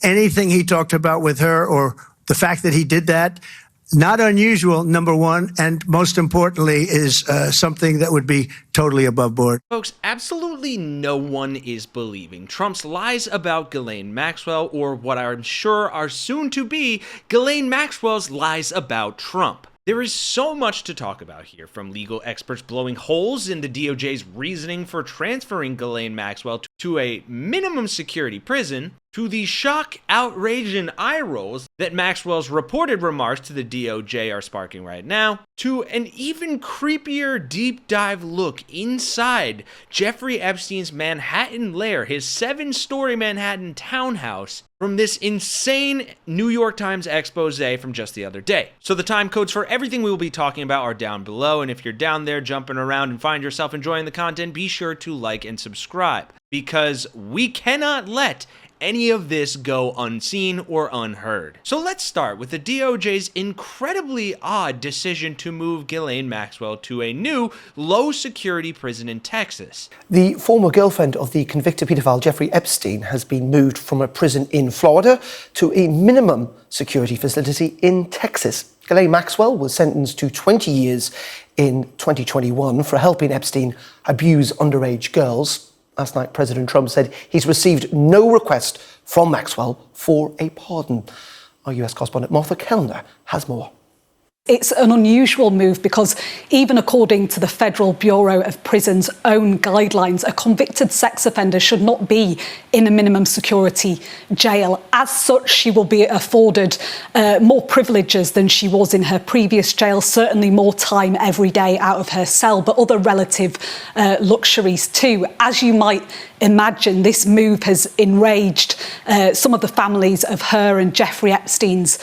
Anything he talked about with her or the fact that he did that, not unusual, number one, and most importantly is something that would be totally above board. Folks, absolutely no one is believing Trump's lies about Ghislaine Maxwell, or what I'm sure are soon to be Ghislaine Maxwell's lies about Trump. There is so much to talk about here, from legal experts blowing holes in the DOJ's reasoning for transferring Ghislaine Maxwell to a minimum security prison, to the shock, outrage, and eye rolls that Maxwell's reported remarks to the DOJ are sparking right now, to an even creepier deep dive look inside Jeffrey Epstein's Manhattan lair, his 7-story Manhattan townhouse, from this insane New York Times expose from just the other day. So the time codes for everything we will be talking about are down below, and if you're down there jumping around and find yourself enjoying the content, be sure to like and subscribe, because we cannot let any of this go unseen or unheard. So let's start with the DOJ's incredibly odd decision to move Ghislaine Maxwell to a new low-security prison in Texas. The former girlfriend of the convicted paedophile Jeffrey Epstein has been moved from a prison in Florida to a minimum security facility in Texas. Ghislaine Maxwell was sentenced to 20 years in 2021 for helping Epstein abuse underage girls. Last night, President Trump said he's received no request from Maxwell for a pardon. Our US correspondent Martha Kellner has more. It's an unusual move because even according to the Federal Bureau of Prisons' own guidelines, a convicted sex offender should not be in a minimum security jail. As such, she will be afforded more privileges than she was in her previous jail, certainly more time every day out of her cell, but other relative luxuries too. As you might imagine, this move has enraged some of the families of her and Jeffrey Epstein's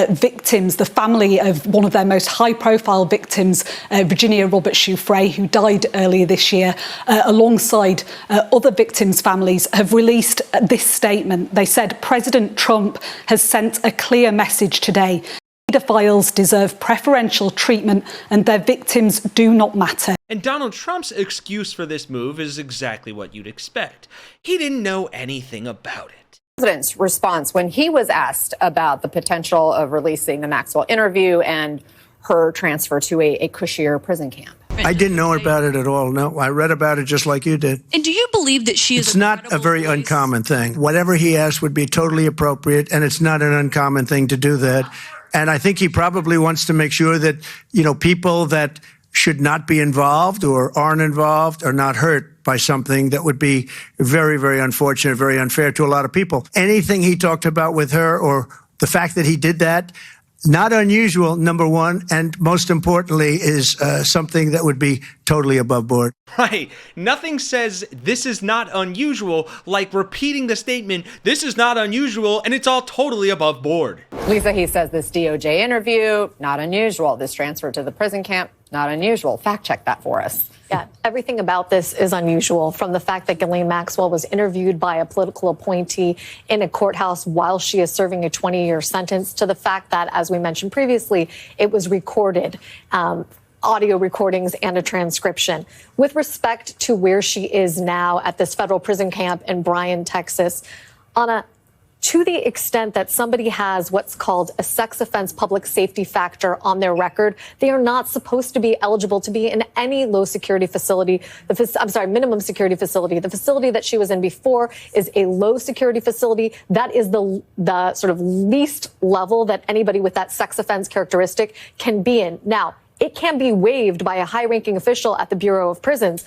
victims. The family of one of their most high-profile victims, Virginia Roberts Giuffre, who died earlier this year, alongside other victims' families, have released this statement. They said, President Trump has sent a clear message today. Pedophiles deserve preferential treatment and their victims do not matter. And Donald Trump's excuse for this move is exactly what you'd expect. He didn't know anything about it. President's response when he was asked about the potential of releasing the Maxwell interview and her transfer to a cushier prison camp. I didn't know about it at all. No, I read about it just like you did. And do you believe that she is It's not a very uncommon thing. Whatever he asked would be totally appropriate, and it's not an uncommon thing to do that. And I think he probably wants to make sure that, people that should not be involved or aren't involved are not hurt by something that would be very, very unfortunate, very unfair to a lot of people. Anything he talked about with her or the fact that he did that, not unusual, number one, and most importantly is something that would be totally above board. Right. Nothing says this is not unusual like repeating the statement, this is not unusual, and it's all totally above board. Lisa, he says this DOJ interview, not unusual. This transfer to the prison camp, not unusual. Fact check that for us. Yeah, everything about this is unusual, from the fact that Ghislaine Maxwell was interviewed by a political appointee in a courthouse while she is serving a 20-year sentence, to the fact that, as we mentioned previously, it was recorded, audio recordings and a transcription. With respect to where she is now at this federal prison camp in Bryan, Texas, to the extent that somebody has what's called a sex offense public safety factor on their record, they are not supposed to be eligible to be in any low security facility. Minimum security facility. The facility that she was in before is a low security facility. That is the sort of least level that anybody with that sex offense characteristic can be in. Now, it can be waived by a high-ranking official at the Bureau of Prisons,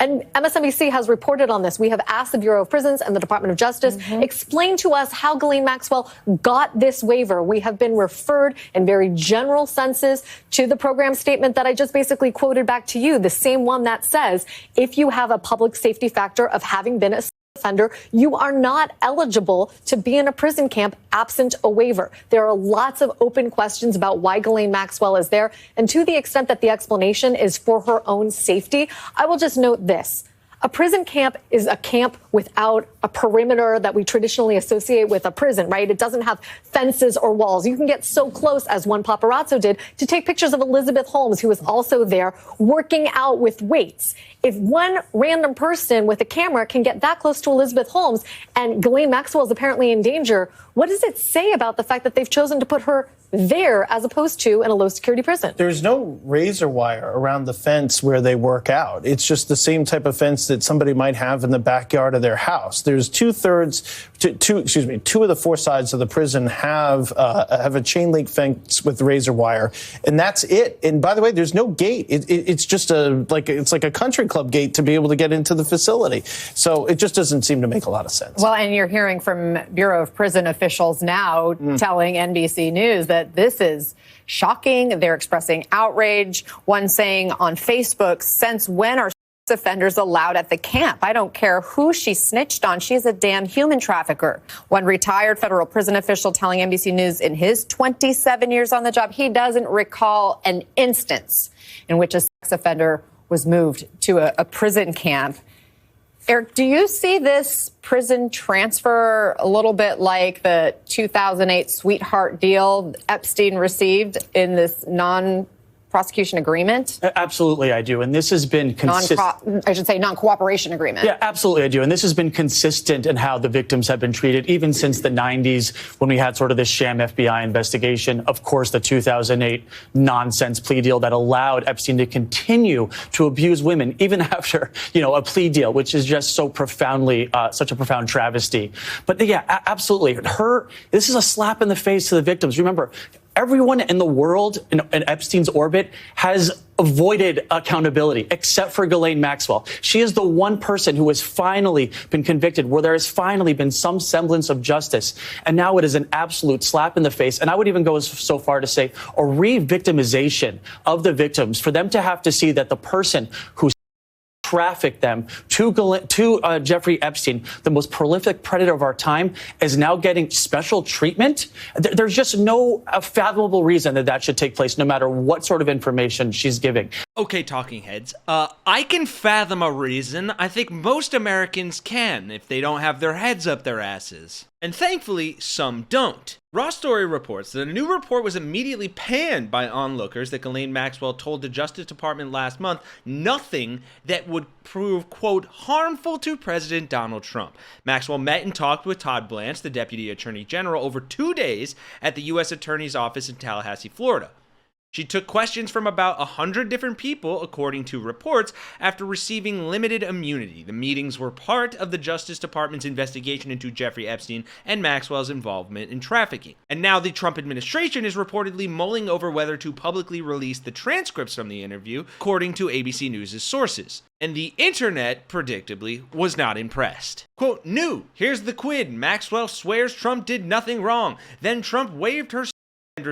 and MSNBC has reported on this. We have asked the Bureau of Prisons and the Department of Justice, explain to us how Ghislaine Maxwell got this waiver. We have been referred in very general senses to the program statement that I just basically quoted back to you, the same one that says, if you have a public safety factor of having been a offender, you are not eligible to be in a prison camp absent a waiver. There are lots of open questions about why Ghislaine Maxwell is there. And to the extent that the explanation is for her own safety, I will just note this. A prison camp is a camp without a perimeter that we traditionally associate with a prison, right? It doesn't have fences or walls. You can get so close, as one paparazzo did, to take pictures of Elizabeth Holmes, who was also there working out with weights. If one random person with a camera can get that close to Elizabeth Holmes and Ghislaine Maxwell is apparently in danger, what does it say about the fact that they've chosen to put her there as opposed to in a low security prison? There's no razor wire around the fence where they work out. It's just the same type of fence that somebody might have in the backyard of their house. There's two of the four sides of the prison have a chain link fence with razor wire, and that's it. And by the way, there's no gate. It's just it's like a country club gate to be able to get into the facility. So it just doesn't seem to make a lot of sense. Well, and you're hearing from Bureau of Prison officials now telling NBC News that this is shocking. They're expressing outrage. One saying on Facebook, "Since when are offenders allowed at the camp? I don't care who she snitched on. She's a damn human trafficker." One retired federal prison official telling NBC News in his 27 years on the job, he doesn't recall an instance in which a sex offender was moved to a prison camp. Eric, do you see this prison transfer a little bit like the 2008 sweetheart deal Epstein received in this non-prosecution agreement? Absolutely, I do. And this has been consistent. I should say non-cooperation agreement. Yeah, absolutely, I do. And this has been consistent in how the victims have been treated, even since the 90s when we had sort of this sham FBI investigation. Of course, the 2008 nonsense plea deal that allowed Epstein to continue to abuse women, even after, a plea deal, which is just so profoundly, such a profound travesty. But yeah, absolutely. This is a slap in the face to the victims. Remember, everyone in the world in Epstein's orbit has avoided accountability, except for Ghislaine Maxwell. She is the one person who has finally been convicted, where there has finally been some semblance of justice. And now it is an absolute slap in the face. And I would even go so far to say a re-victimization of the victims, for them to have to see that the person who trafficked them to Jeffrey Epstein, the most prolific predator of our time, is now getting special treatment. There's just no fathomable reason that should take place, no matter what sort of information she's giving. Okay, talking heads, I can fathom a reason. I think most Americans can, if they don't have their heads up their asses. And thankfully, some don't. Raw Story reports that a new report was immediately panned by onlookers that Ghislaine Maxwell told the Justice Department last month nothing that would prove, quote, harmful to President Donald Trump. Maxwell met and talked with Todd Blanche, the Deputy Attorney General, over 2 days at the U.S. Attorney's Office in Tallahassee, Florida. She took questions from about 100 different people, according to reports, after receiving limited immunity. The meetings were part of the Justice Department's investigation into Jeffrey Epstein and Maxwell's involvement in trafficking. And now the Trump administration is reportedly mulling over whether to publicly release the transcripts from the interview, according to ABC News' sources. And the internet, predictably, was not impressed. Quote, "New, here's the quid. Maxwell swears Trump did nothing wrong. Then Trump waived her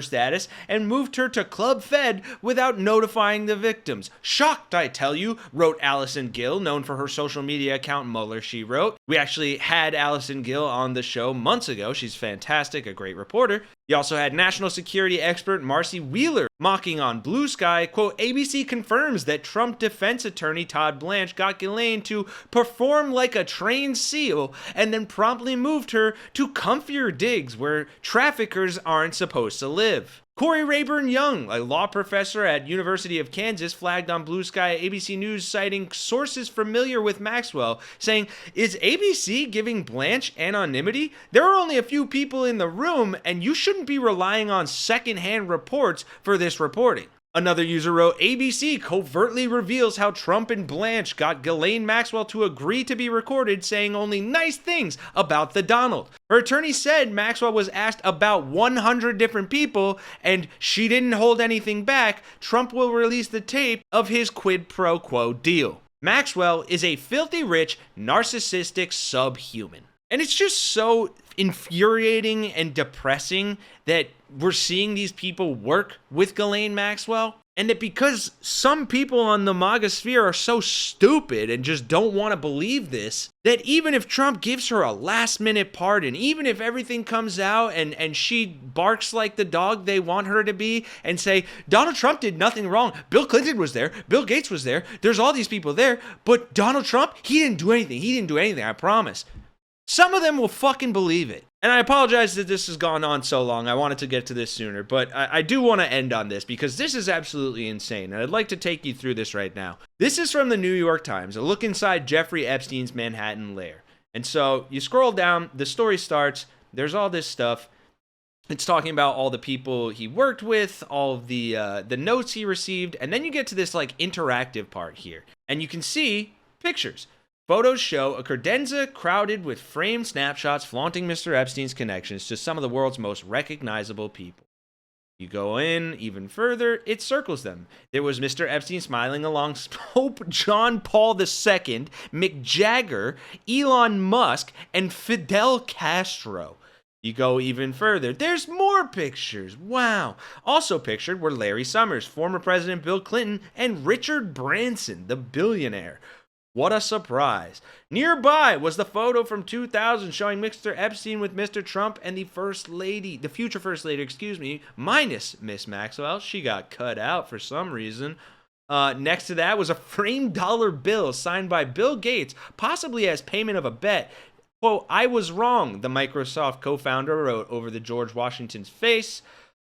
status and moved her to Club Fed without notifying the victims. Shocked, I tell you," wrote Allison Gill, known for her social media account Mueller, She Wrote. We actually had Allison Gill on the show months ago. She's fantastic, a great reporter. You also had national security expert Marcy Wheeler mocking on Blue Sky, quote, "ABC confirms that Trump defense attorney Todd Blanche got Ghislaine to perform like a trained SEAL and then promptly moved her to comfier digs where traffickers aren't supposed to live." Corey Rayburn Young, a law professor at University of Kansas, flagged on Blue Sky ABC News, citing sources familiar with Maxwell, saying, "Is ABC giving Blanche anonymity? There are only a few people in the room, and you shouldn't be relying on secondhand reports for this reporting." Another user wrote, "ABC covertly reveals how Trump and Blanche got Ghislaine Maxwell to agree to be recorded, saying only nice things about the Donald. Her attorney said Maxwell was asked about 100 different people, and she didn't hold anything back. Trump will release the tape of his quid pro quo deal. Maxwell is a filthy rich, narcissistic subhuman." And it's just so infuriating and depressing that we're seeing these people work with Ghislaine Maxwell. And that because some people on the MAGA sphere are so stupid and just don't want to believe this, that even if Trump gives her a last-minute pardon, even if everything comes out and she barks like the dog they want her to be and say, Donald Trump did nothing wrong, Bill Clinton was there, Bill Gates was there, there's all these people there, but Donald Trump, he didn't do anything, I promise. Some of them will fucking believe it. And I apologize that this has gone on so long. I wanted to get to this sooner, but I do want to end on this because this is absolutely insane. And I'd like to take you through this right now. This is from the New York Times, a look inside Jeffrey Epstein's Manhattan lair. And so you scroll down, the story starts, there's all this stuff. It's talking about all the people he worked with, all of the notes he received, and then you get to this like interactive part here. And you can see pictures. Photos show a credenza crowded with framed snapshots flaunting Mr. Epstein's connections to some of the world's most recognizable people. You go in even further, it circles them. There was Mr. Epstein smiling along Pope John Paul II, Mick Jagger, Elon Musk, and Fidel Castro. You go even further, there's more pictures. Wow. Also pictured were Larry Summers, former President Bill Clinton, and Richard Branson, the billionaire. What a surprise. Nearby was the photo from 2000 showing Mr. Epstein with Mr. Trump and the future first lady, minus Miss Maxwell. She got cut out for some reason. Next to that was a framed dollar bill signed by Bill Gates, possibly as payment of a bet. Quote, I was wrong, the Microsoft co-founder wrote over the George Washington's face.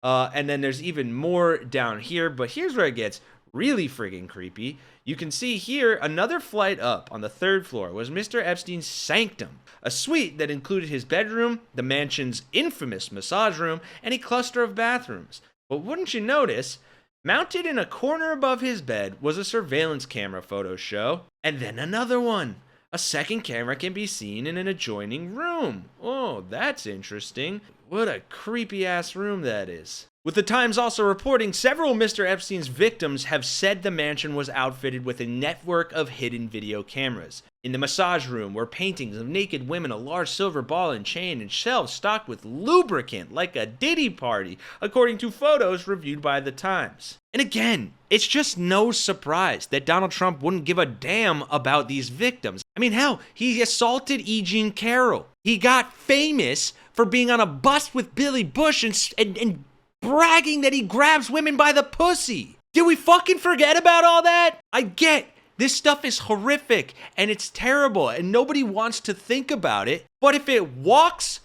And then there's even more down here, but here's where it gets really friggin' creepy. You can see here another flight up on the 3rd floor was Mr. Epstein's sanctum, a suite that included his bedroom, the mansion's infamous massage room, and a cluster of bathrooms. But wouldn't you notice, mounted in a corner above his bed was a surveillance camera photo show, and then another one. A second camera can be seen in an adjoining room. Oh, that's interesting. What a creepy ass room that is. With the Times also reporting, several Mr. Epstein's victims have said the mansion was outfitted with a network of hidden video cameras. In the massage room were paintings of naked women, a large silver ball and chain, and shelves stocked with lubricant like a Diddy party, according to photos reviewed by the Times. And again, it's just no surprise that Donald Trump wouldn't give a damn about these victims. I mean, hell, he assaulted E. Jean Carroll. He got famous for being on a bus with Billy Bush and bragging that he grabs women by the pussy. Did we fucking forget about all that? I get this stuff is horrific and it's terrible and nobody wants to think about it. But if it walks,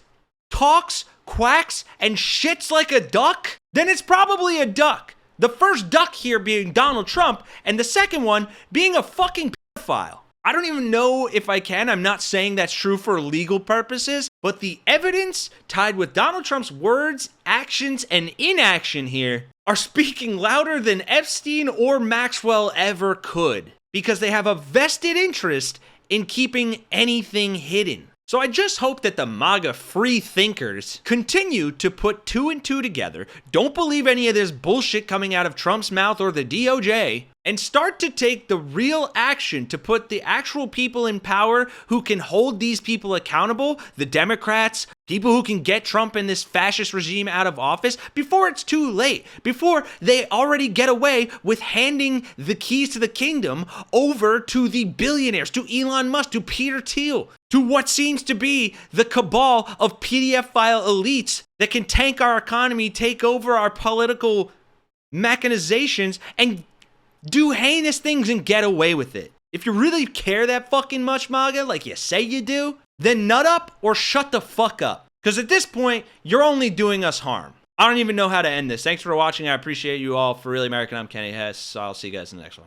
talks, quacks, and shits like a duck, then it's probably a duck. The first duck here being Donald Trump and the second one being a fucking pedophile. I don't even know if I can. I'm not saying that's true for legal purposes, but the evidence tied with Donald Trump's words, actions, and inaction here are speaking louder than Epstein or Maxwell ever could, because they have a vested interest in keeping anything hidden. So I just hope that the MAGA free thinkers continue to put 2 and 2 together, don't believe any of this bullshit coming out of Trump's mouth or the DOJ, and start to take the real action to put the actual people in power who can hold these people accountable, the Democrats, people who can get Trump and this fascist regime out of office before it's too late, before they already get away with handing the keys to the kingdom over to the billionaires, to Elon Musk, to Peter Thiel, to what seems to be the cabal of PDF file elites that can tank our economy, take over our political machinations, and do heinous things and get away with it. If you really care that fucking much, MAGA, like you say you do, then nut up or shut the fuck up. Because at this point, you're only doing us harm. I don't even know how to end this. Thanks for watching. I appreciate you all. For Really American, I'm Kenny Hesse. I'll see you guys in the next one.